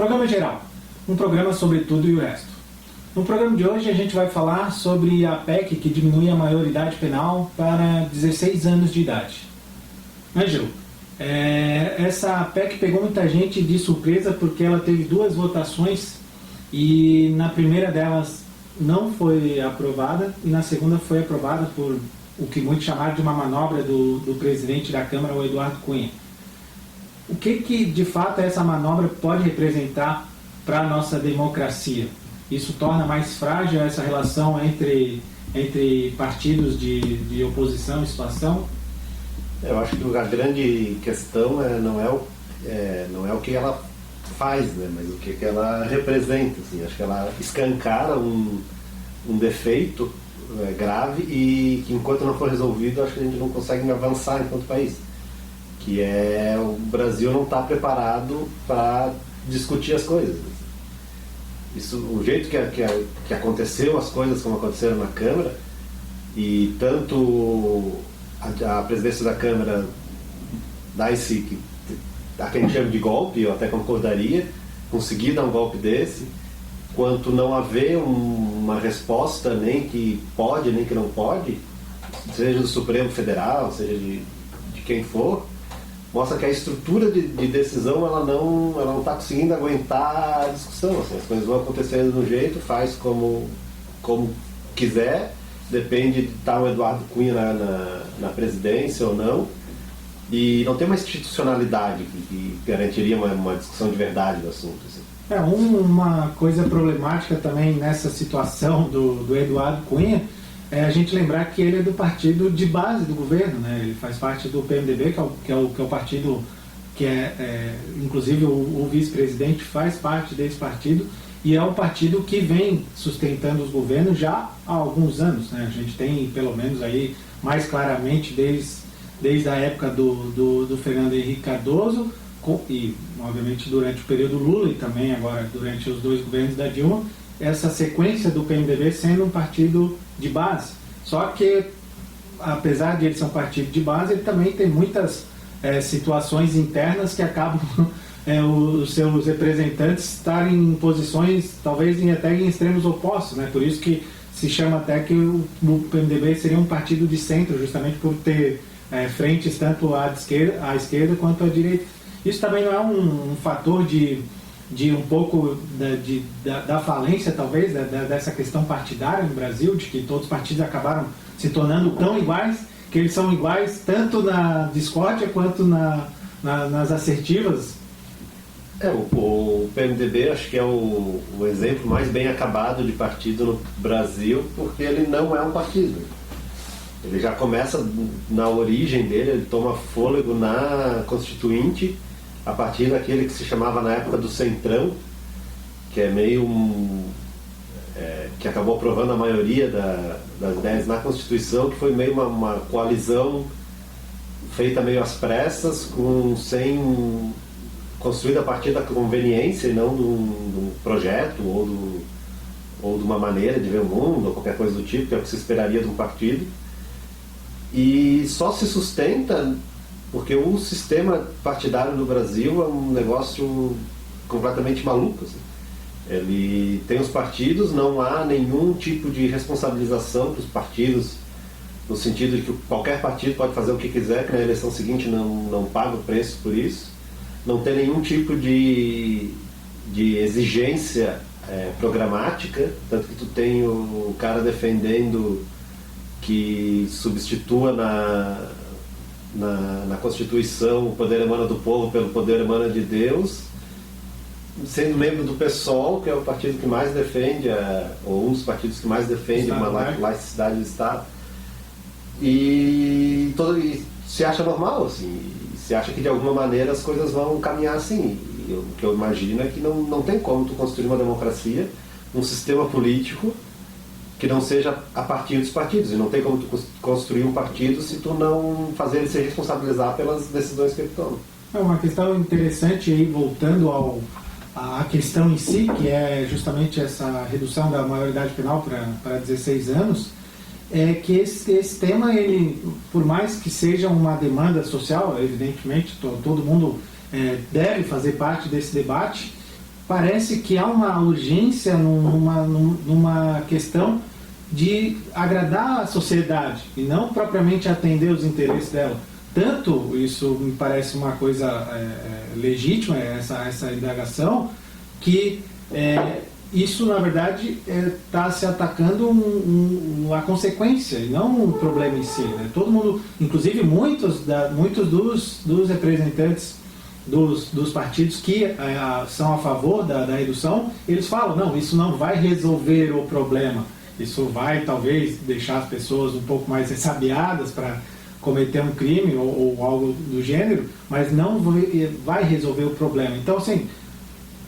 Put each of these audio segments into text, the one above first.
Programa geral, um programa sobre tudo e o resto. No programa de hoje a gente vai falar sobre a PEC que diminui a maioridade penal para 16 anos de idade. Mas, Gil, essa PEC pegou muita gente de surpresa porque ela teve 2 votações e na primeira delas não foi aprovada e na segunda foi aprovada por o que muitos chamaram de uma manobra do presidente da Câmara, o Eduardo Cunha. O que de fato essa manobra pode representar para a nossa democracia? Isso torna mais frágil essa relação entre partidos de oposição e situação? Eu acho que a grande questão não é o que ela faz, né, mas o que ela representa. Assim. Acho que ela escancara um defeito grave e que, enquanto não for resolvido, acho que a gente não consegue avançar enquanto país. Que é o Brasil não está preparado para discutir as coisas. Isso, o jeito que aconteceu as coisas como aconteceram na Câmara, e tanto a presidência da Câmara dá a quem chama de golpe, eu até concordaria, conseguir dar um golpe desse, quanto não haver uma resposta, nem que pode, nem que não pode, seja do Supremo Federal, seja de quem for, mostra que a estrutura de decisão ela não está conseguindo aguentar a discussão. Assim, as coisas vão acontecendo de um jeito, faz como quiser, depende de estar o Eduardo Cunha na presidência ou não, e não tem uma institucionalidade que garantiria uma discussão de verdade do assunto. Assim. Uma coisa problemática também nessa situação do Eduardo Cunha é a gente lembrar que ele é do partido de base do governo, né? Ele faz parte do PMDB, que é o partido que inclusive o vice-presidente faz parte desse partido, e é um partido que vem sustentando os governos já há alguns anos, né? A gente tem, pelo menos aí, mais claramente desde a época do Fernando Henrique Cardoso, e obviamente durante o período Lula e também agora durante os 2 governos da Dilma, essa sequência do PMDB sendo um partido de base. Só que, apesar de ele ser um partido de base, ele também tem muitas situações internas que acabam os seus representantes estarem em posições, talvez até em extremos opostos, né? Por isso que se chama até que o PMDB seria um partido de centro, justamente por ter frentes tanto à esquerda quanto à direita. Isso também não é um fator de um pouco da falência, talvez, dessa questão partidária no Brasil, de que todos os partidos acabaram se tornando tão iguais, que eles são iguais tanto na discórdia quanto nas assertivas? O PMDB acho que é o exemplo mais bem acabado de partido no Brasil, porque ele não é um partido. Ele já começa na origem dele, ele toma fôlego na Constituinte, a partir daquele que se chamava na época do Centrão, que é meio que acabou aprovando a maioria das ideias na Constituição, que foi meio uma coalizão feita meio às pressas, construída a partir da conveniência e não de um projeto ou de uma maneira de ver o mundo, ou qualquer coisa do tipo, que é o que se esperaria de um partido. E só se sustenta porque o sistema partidário no Brasil é um negócio completamente maluco. Assim. Ele tem os partidos, não há nenhum tipo de responsabilização para os partidos, no sentido de que qualquer partido pode fazer o que quiser, que na eleição seguinte não paga o preço por isso. Não tem nenhum tipo de exigência programática, tanto que tu tem o cara defendendo que substitua na Constituição o poder emana do povo pelo poder emana de Deus, sendo membro do PSOL, que é o partido que mais defende, ou um dos partidos que mais defende uma laicidade do Estado, e se acha normal, assim, se acha que de alguma maneira as coisas vão caminhar assim. E o que eu imagino é que não tem como tu construir uma democracia, um sistema político que não seja a partir dos partidos, e não tem como tu construir um partido se tu não fazer ele se responsabilizar pelas decisões que ele toma. É uma questão interessante aí, voltando à questão em si, que é justamente essa redução da maioridade penal para 16 anos, é que esse tema, ele, por mais que seja uma demanda social, evidentemente todo mundo deve fazer parte desse debate, parece que há uma urgência numa questão de agradar a sociedade e não propriamente atender os interesses dela. Tanto isso me parece uma coisa legítima, essa indagação, que isso, na verdade, está se atacando a consequência e não o problema em si. Né? Todo mundo, inclusive muitos dos representantes dos partidos que são a favor da redução, eles falam, não, isso não vai resolver o problema, isso vai talvez deixar as pessoas um pouco mais ressabiadas para cometer um crime ou algo do gênero, mas não vai resolver o problema. Então, assim,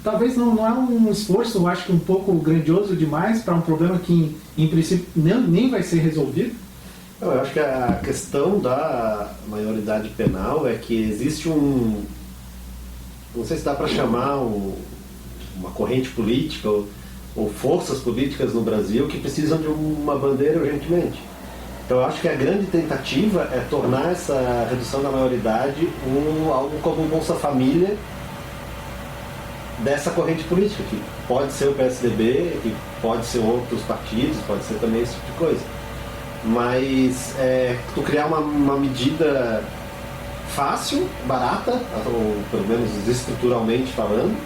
talvez não é um esforço, eu acho que um pouco grandioso demais para um problema que, em princípio, nem vai ser resolvido? Eu acho que a questão da maioridade penal é que existe não sei se dá para chamar uma corrente política ou forças políticas no Brasil que precisam de uma bandeira urgentemente. Então eu acho que a grande tentativa é tornar essa redução da maioridade algo como um Bolsa Família dessa corrente política, que pode ser o PSDB, que pode ser outros partidos, pode ser também esse tipo de coisa. Mas tu criar uma medida fácil, barata, ou pelo menos estruturalmente falando,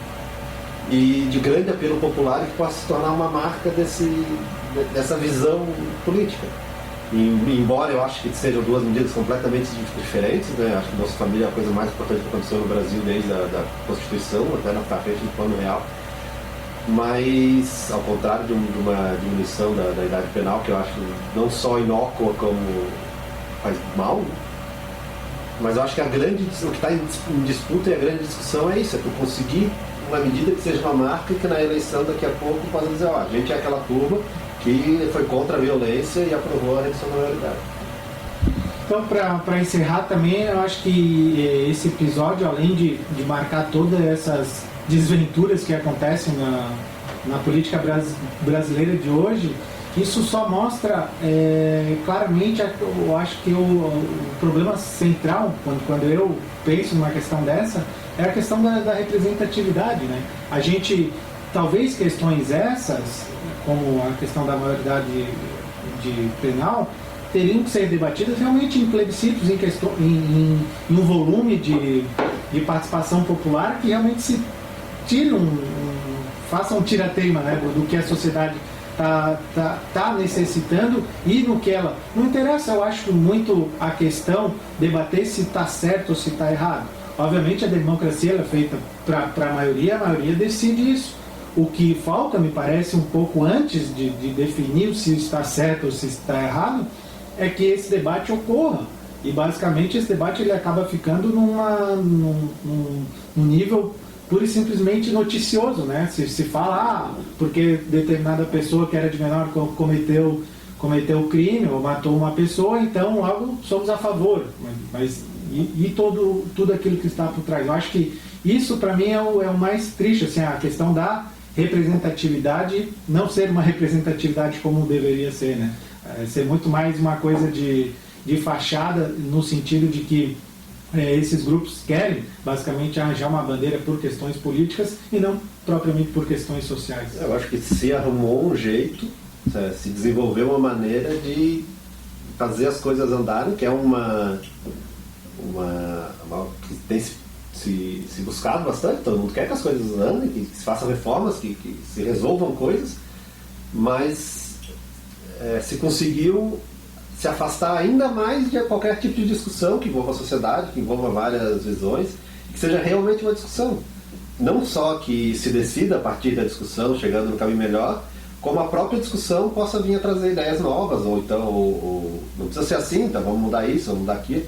e de grande apelo popular e que possa se tornar uma marca dessa visão política. Embora eu acho que sejam duas medidas completamente diferentes, né? Acho que Bolsa Família é a coisa mais importante que aconteceu no Brasil desde a Constituição, até na frente do Plano Real. Mas, ao contrário de uma diminuição da idade penal, que eu acho não só inócua como faz mal, mas eu acho que o que está em disputa e a grande discussão é isso, é tu conseguir uma medida que seja uma marca e que na eleição daqui a pouco possa dizer, ó, a gente é aquela turma que foi contra a violência e aprovou a redução da maioridade. Então, para encerrar também, eu acho que esse episódio, além de marcar todas essas desventuras que acontecem na política brasileira de hoje, isso só mostra claramente, eu acho que o problema central, quando eu penso numa questão dessa, é a questão da representatividade. Né? A gente, talvez questões essas, como a questão da maioridade de penal, teriam que ser debatidas realmente em plebiscitos, em um volume de participação popular que realmente se tire faça um tirateima, né, do que a sociedade está necessitando e no que ela... Não interessa, eu acho, muito a questão debater se está certo ou se está errado. Obviamente a democracia ela é feita para a maioria decide isso. O que falta, me parece, um pouco antes de definir se está certo ou se está errado, é que esse debate ocorra. E basicamente esse debate ele acaba ficando num nível pura e simplesmente noticioso, né? Se fala, porque determinada pessoa que era de menor cometeu crime ou matou uma pessoa, então logo somos a favor. Mas tudo aquilo que está por trás? Eu acho que isso para mim é o mais triste, assim, a questão da representatividade não ser uma representatividade como deveria ser, né? Ser muito mais uma coisa de fachada, no sentido de que esses grupos querem basicamente arranjar uma bandeira por questões políticas e não propriamente por questões sociais. Eu acho que se arrumou um jeito, se desenvolveu uma maneira de fazer as coisas andarem, que é uma que tem se buscado bastante. Todo mundo quer que as coisas andem, que se façam reformas, que se resolvam coisas, mas se conseguiu se afastar ainda mais de qualquer tipo de discussão que envolva a sociedade, que envolva várias visões, que seja realmente uma discussão. Não só que se decida a partir da discussão, chegando no caminho melhor, como a própria discussão possa vir a trazer ideias novas, ou então, não precisa ser assim, então vamos mudar isso, vamos mudar aquilo.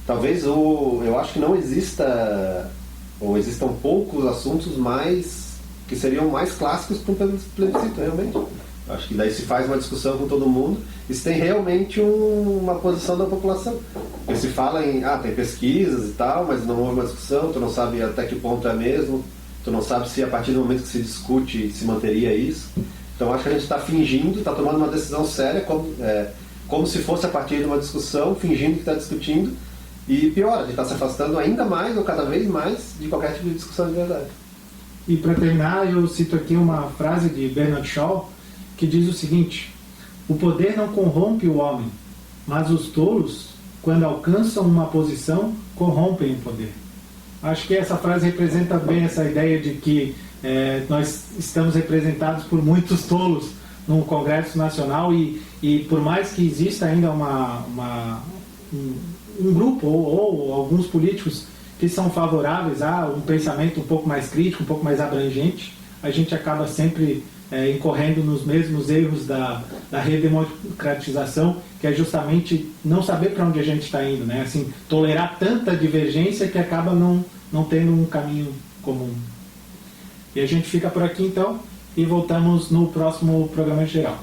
Talvez eu acho que não exista, ou existam poucos assuntos que seriam mais clássicos para um plebiscito, realmente. Acho que daí se faz uma discussão com todo mundo e se tem realmente uma posição da população. Porque se fala tem pesquisas e tal, mas não houve uma discussão, tu não sabe até que ponto é mesmo, tu não sabe se a partir do momento que se discute se manteria isso. Então acho que a gente está fingindo, está tomando uma decisão séria, como se fosse a partir de uma discussão, fingindo que está discutindo, e pior, a gente está se afastando ainda mais ou cada vez mais de qualquer tipo de discussão de verdade. E para terminar, eu cito aqui uma frase de Bernard Shaw, que diz o seguinte: o poder não corrompe o homem, mas os tolos, quando alcançam uma posição, corrompem o poder. Acho que essa frase representa bem essa ideia de que nós estamos representados por muitos tolos no Congresso Nacional e por mais que exista ainda um grupo ou alguns políticos que são favoráveis a um pensamento um pouco mais crítico, um pouco mais abrangente, a gente acaba sempre incorrendo nos mesmos erros da redemocratização, que é justamente não saber para onde a gente está indo, né? Assim, tolerar tanta divergência que acaba não tendo um caminho comum. E a gente fica por aqui então e voltamos no próximo programa geral.